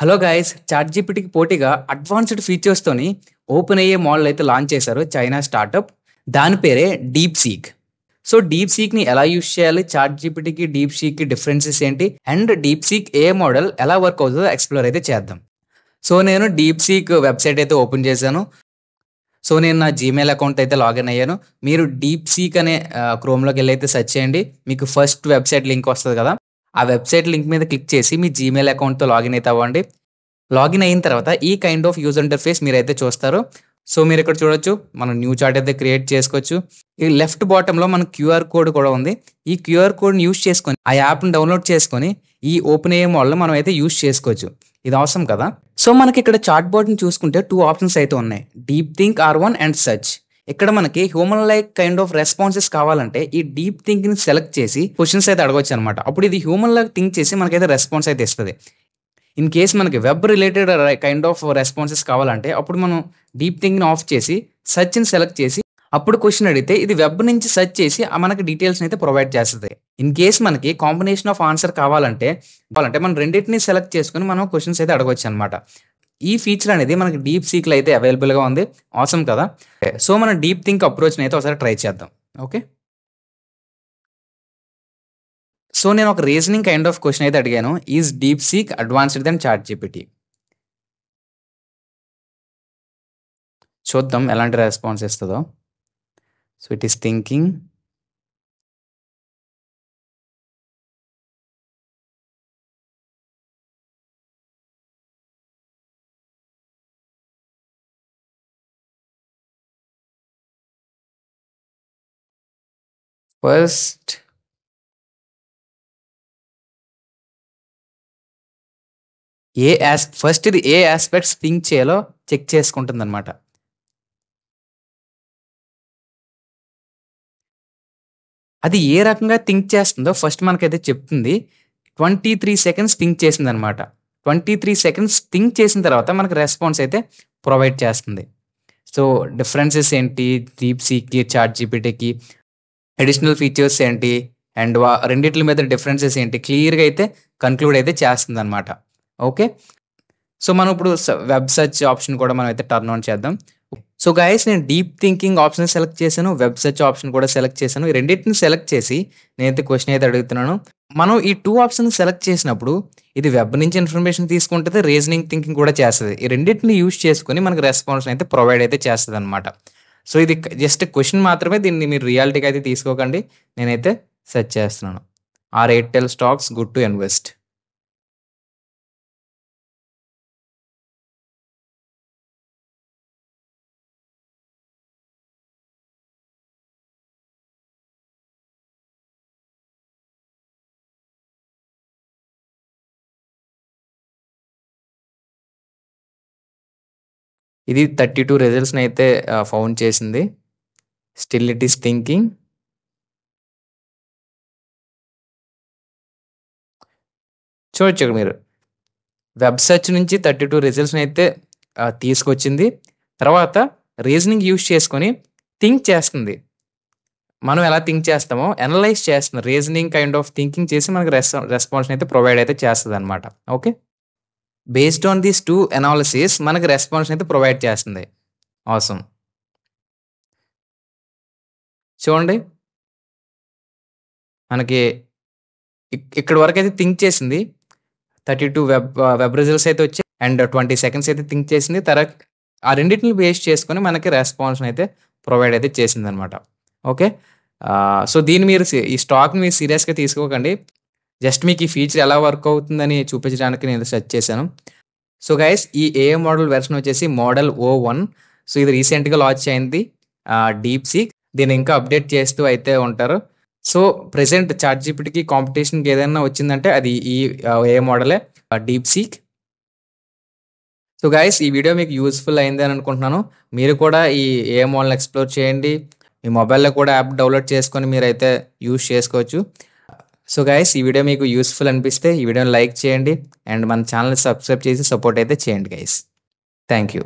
Hello guys, chat జీపీటీకి పోటీగా advanced ఫీచర్స్తోని open అయ్యే model అయితే లాంచ్ చేశారు చైనా స్టార్టప్. దాని పేరే డీప్ సీక్. సో డీప్ సీక్ని ఎలా యూస్ చేయాలి, చాట్ జీపీటీకి డీప్ సీక్కి డిఫరెన్సెస్ ఏంటి, and deep seek A model ఎలా వర్క్ అవుతుందో ఎక్స్ప్లోర్ అయితే చేద్దాం. సో నేను డీప్ సీక్ వెబ్సైట్ అయితే ఓపెన్ చేశాను. సో నేను నా జీమెయిల్ అకౌంట్ అయితే లాగిన్ అయ్యాను. మీరు డీప్ సీక్ అనే క్రోమ్లోకి వెళ్ళి అయితే సెర్చ్ చేయండి. మీకు ఫస్ట్ వెబ్సైట్ లింక్ వస్తుంది కదా, ఆ వెబ్సైట్ లింక్ మీద క్లిక్ చేసి మీ జీమెయిల్ అకౌంట్తో లాగిన్ అయితే అవ్వండి. లాగిన్ అయిన తర్వాత ఈ కైండ్ ఆఫ్ యూజర్ ఇంటర్ఫేస్ మీరైతే చూస్తారు. సో మీరు ఇక్కడ చూడొచ్చు, మనం న్యూ చార్ట్ అయితే క్రియేట్ చేసుకోవచ్చు. ఈ లెఫ్ట్ బాటంలో మన క్యూఆర్ కోడ్ కూడా ఉంది. ఈ క్యూఆర్ కోడ్ని యూస్ చేసుకొని ఆ యాప్ని డౌన్లోడ్ చేసుకొని ఈ ఓపెన్ అయ్యే మోడల్ మనం అయితే యూస్ చేసుకోవచ్చు. ఇది అవసరం కదా. సో మనకి ఇక్కడ చాట్ బోర్డ్ని చూసుకుంటే 2 ఆప్షన్స్ అయితే ఉన్నాయి, deep think R1 and search. ఇక్కడ మనకి human like kind of responses కావాలంటే ఈ డీప్ థింక్ ని సెలెక్ట్ చేసి క్వశ్చన్స్ అయితే అడగొచ్చు అనమాట. అప్పుడు ఇది హ్యూమన్ లైక్ థింక్ చేసి మనకైతే రెస్పాన్స్ అయితే ఇస్తుంది. ఇన్ కేస్ మనకి web related kind of responses కావాలంటే అప్పుడు మనం డీప్ థింక్ని ఆఫ్ చేసి సెర్చ్ని సెలెక్ట్ చేసి అప్పుడు క్వశ్చన్ అడిగితే ఇది వెబ్ నుంచి సెర్చ్ చేసి మనకి డీటెయిల్స్ అయితే ప్రొవైడ్ చేస్తుంది. ఇన్ కేస్ మనకి కాంబినేషన్ ఆఫ్ ఆన్సర్ కావాలంటే మనం రెండింటిని సెలెక్ట్ చేసుకుని మనం క్వశ్చన్స్ అయితే అడగవచ్చు అనమాట. ఈ ఫీచర్ అనేది మనకి డీప్ సీక్లో అయితే అవైలబుల్గా ఉంది. ఆసమ్ కదా. సో మనం డీప్ థింక్ అప్రోచ్ని అయితే ఒకసారి ట్రై చేద్దాం. ఓకే, సో నేను ఒక రీజనింగ్ కైండ్ ఆఫ్ క్వశ్చన్ అయితే అడిగాను, is DeepSeek advanced then ChatGPT. చూద్దాం ఎలాంటి రెస్పాన్స్ ఇస్తుందో. So it is thinking. First first ఇది ఏ ఆస్పెక్ట్స్ థింక్ చేయాలో చెక్ చేసుకుంటుంది అనమాట. అది ఏ రకంగా థింక్ చేస్తుందో ఫస్ట్ మనకైతే చెప్తుంది. 23 సెకండ్స్ థింక్ చేసింది అనమాట. 23 సెకండ్స్ థింక్ చేసిన తర్వాత మనకు రెస్పాన్స్ అయితే ప్రొవైడ్ చేస్తుంది. సో డిఫరెన్సెస్ ఏంటి డీప్ సీక్కి చాట్ జీపీటీకి, అడిషనల్ ఫీచర్స్ ఏంటి, అండ్ రెండిట్ల మీద డిఫరెన్సెస్ ఏంటి క్లియర్గా అయితే కన్క్లూడ్ అయితే చేస్తుంది అనమాట. ఓకే, సో మనం ఇప్పుడు వెబ్ సెర్చ్ ఆప్షన్ కూడా మనం అయితే టర్న్ ఆన్ చేద్దాం. సో గైస్, నేను డీప్ థింకింగ్ ఆప్షన్ సెలెక్ట్ చేశాను, వెబ్ సెర్చ్ ఆప్షన్ కూడా సెలెక్ట్ చేశాను. ఈ రెండింటిని సెలెక్ట్ చేసి నేనైతే క్వశ్చన్ అయితే అడుగుతున్నాను. మనం ఈ 2 ఆప్షన్ సెలెక్ట్ చేసినప్పుడు ఇది వెబ్ నుంచి ఇన్ఫర్మేషన్ తీసుకుంటుంది, రీజనింగ్ థింకింగ్ కూడా చేస్తుంది. ఈ రెండింటిని యూస్ చేసుకుని మనకు రెస్పాన్స్ అయితే ప్రొవైడ్ అయితే చేస్తుంది అనమాట. సో ఇది జస్ట్ క్వశ్చన్ మాత్రమే, దీన్ని మీరు రియాలిటీకి అయితే తీసుకోకండి. నేనైతే సెర్చ్ చేస్తున్నాను, are Airtel stocks good to invest. ఇది 32 రిజల్ట్స్ని అయితే ఫౌండ్ చేసింది. Still it is thinking. చూడొచ్చు ఇక్కడ మీరు, వెబ్ సెర్చ్ నుంచి 32 రిజల్ట్స్ని అయితే తీసుకొచ్చింది. తర్వాత రీజనింగ్ యూస్ చేసుకొని థింక్ చేస్తుంది. మనం ఎలా థింక్ చేస్తామో అనలైజ్ చేస్తుంది, రీజనింగ్ కైండ్ ఆఫ్ థింకింగ్ చేసి మనకి రెస్పాన్స్ అయితే ప్రొవైడ్ అయితే చేస్తుంది అనమాట. Okay, based on these 2 analysis మనకి రెస్పాన్స్ అయితే ప్రొవైడ్ చేస్తుంది. ఆసమ్. చూడండి, మనకి ఇక్కడ వరకు అయితే థింక్ చేసింది. 32 వెబ్ రిజల్ట్స్ అయితే వచ్చాయి అండ్ 20 సెకండ్స్ అయితే థింక్ చేసింది. తర్వాత ఆ రెండింటిని బేస్ చేసుకొని మనకి రెస్పాన్స్ అయితే ప్రొవైడ్ అయితే చేసింది అనమాట. ఓకే, సో దీన్ని మీరు ఈ స్టాక్ని మీరు సీరియస్గా తీసుకోకండి. జస్ట్ మీకు ఈ ఫీచర్ ఎలా వర్క్ అవుతుందని చూపించడానికి నేను సెర్చ్ చేశాను. సో గైస్, ఈ ఏఐ మోడల్ వెర్షన్ వచ్చేసి మోడల్ O1. సో ఇది రీసెంట్గా లాంచ్ అయింది, డీప్ సీక్. దీన్ని ఇంకా అప్డేట్ చేస్తూ అయితే ఉంటారు. సో ప్రెసెంట్ చాట్ జీపీటీకి కాంపిటీషన్కి ఏదైనా వచ్చిందంటే అది ఈ ఏ మోడలే, డీప్ సీక్. సో గైస్, ఈ వీడియో మీకు యూస్ఫుల్ అయింది అని అనుకుంటున్నాను. మీరు కూడా ఈ ఏ మోడల్ని ఎక్స్ప్లోర్ చేయండి. మీ మొబైల్లో కూడా యాప్ డౌన్లోడ్ చేసుకొని మీరైతే యూస్ చేసుకోవచ్చు. సో గైస్, ఈ వీడియో మీకు యూస్ఫుల్ అనిపిస్తే ఈ వీడియోని లైక్ చేయండి అండ్ మన ఛానల్ని సబ్స్క్రైబ్ చేసి సపోర్ట్ అయితే చేయండి గైస్. Thank you.